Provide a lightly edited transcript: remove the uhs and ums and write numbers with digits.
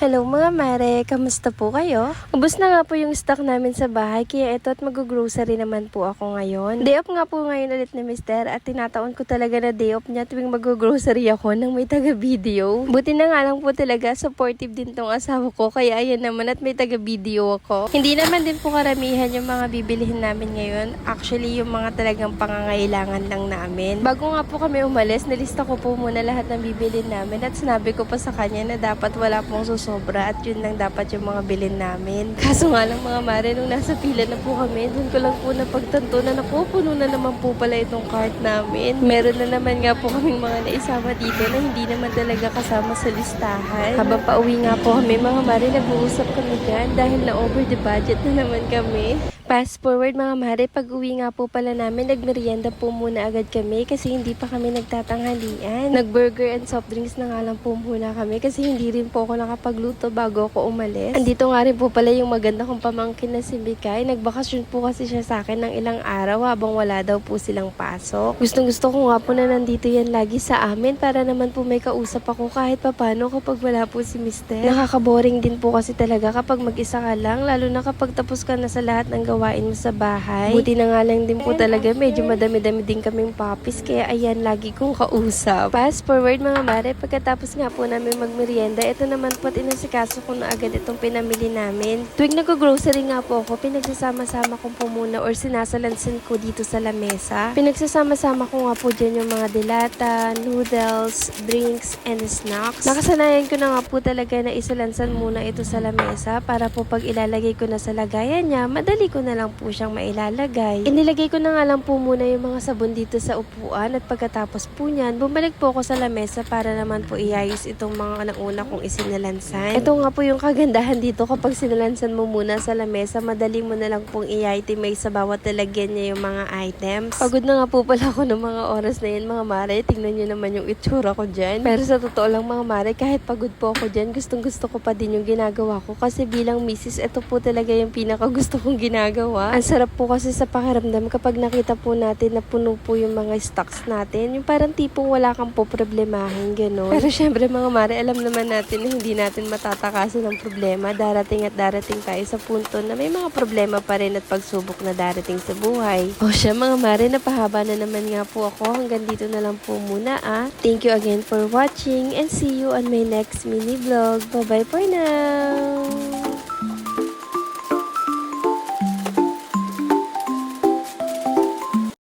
Hello mga mare, kamusta po kayo? Ubus na nga po yung stock namin sa bahay, kaya ito at mag-grocery naman po ako ngayon. Day off nga po ngayon ulit ni Mister at tinataon ko talaga na day off niya tuwing mag-grocery ako nang may taga-video. Buti na nga lang po talaga, supportive din tong asawa ko, kaya ayan naman at may taga-video ako. Hindi naman din po karamihan yung mga bibilihin namin ngayon. Actually, yung mga talagang pangangailangan lang namin. Bago nga po kami umalis, nalista ko po muna lahat ng bibilin namin at sinabi ko pa sa kanya na dapat wala pong susobra at yun lang dapat yung mga bilin namin. Kaso nga lang mga mare, nung nasa pila na po kami, dun ko lang po napagtanto na naku, puno na naman po pala itong cart namin. Meron na naman nga po kaming mga naisama dito na hindi naman talaga kasama sa listahan. Habang pauwi nga po kami mga mare, nag-uusap kami dyan dahil na over the budget na naman kami. Fast forward mga mare, pag uwi nga po pala namin, nagmerienda po muna agad kami kasi hindi pa kami nagtatanghalian. Nag-burger and soft drinks na nga lang po muna kami kasi hindi rin po ako nakapagluto bago ako umalis. Andito nga rin po pala yung maganda kong pamangkin na si Bikay. Nagbakasyon po kasi siya sa akin ng ilang araw habang wala daw po silang pasok. Gustong gusto ko nga po na nandito yan lagi sa amin para naman po may kausap ako kahit papano kapag wala po si Mister. Nakaka-boring din po kasi talaga kapag mag-isa ka lang, lalo na kapag tapos ka na sa lahat ng gawain mo sa bahay. Buti na nga lang din po talaga, medyo madami-dami din kaming puppies, kaya ayan, lagi kong kausap. Fast forward mga mare, pagkatapos nga po namin magmerienda, ito naman po at inasikaso ko na agad itong pinamili namin. Tuwing nag-grocery nga po ako, pinagsasama-sama ko po muna or sinasalansan ko dito sa lamesa. Pinagsasama-sama ko nga po dyan yung mga dilata, noodles, drinks, and snacks. Nakasanayan ko na nga po talaga na isalansan muna ito sa lamesa para po pag ilalagay ko na sa lagayan niya, madali ko na lang po siyang mailalagay. Inilagay ko na nga lang po muna yung mga sabon dito sa upuan at pagkatapos po niyan, bumalik po ako sa lamesa para naman po iayos itong mga nauna kong isinalansan. Ito nga po yung kagandahan dito, kapag sinalansan mo muna sa lamesa, madali mo na lang pong i-itemize sa bawat lalagyan niya yung mga items. Pagod na nga po pala ako ng mga oras na yan mga mare, tingnan nyo naman yung itsura ko dyan. Pero sa totoo lang mga mare, kahit pagod po ako dyan, gustong gusto ko pa din yung ginagawa ko kasi bilang misis, ito po talaga yung pinaka gusto kong ginagawa. Ang sarap po kasi sa pakiramdam kapag nakita po natin na puno po yung mga stocks natin. Yung parang tipong wala kang po problemahin, gano'n. Pero syempre mga mare, alam naman natin na hindi natin matatakasan ng problema. Darating at darating tayo sa punto na may mga problema pa rin at pagsubok na darating sa buhay. O siya mga mare, napahaba na naman nga po ako. Hanggang dito na lang po muna Thank you again for watching and see you on my next mini vlog. Bye bye for now!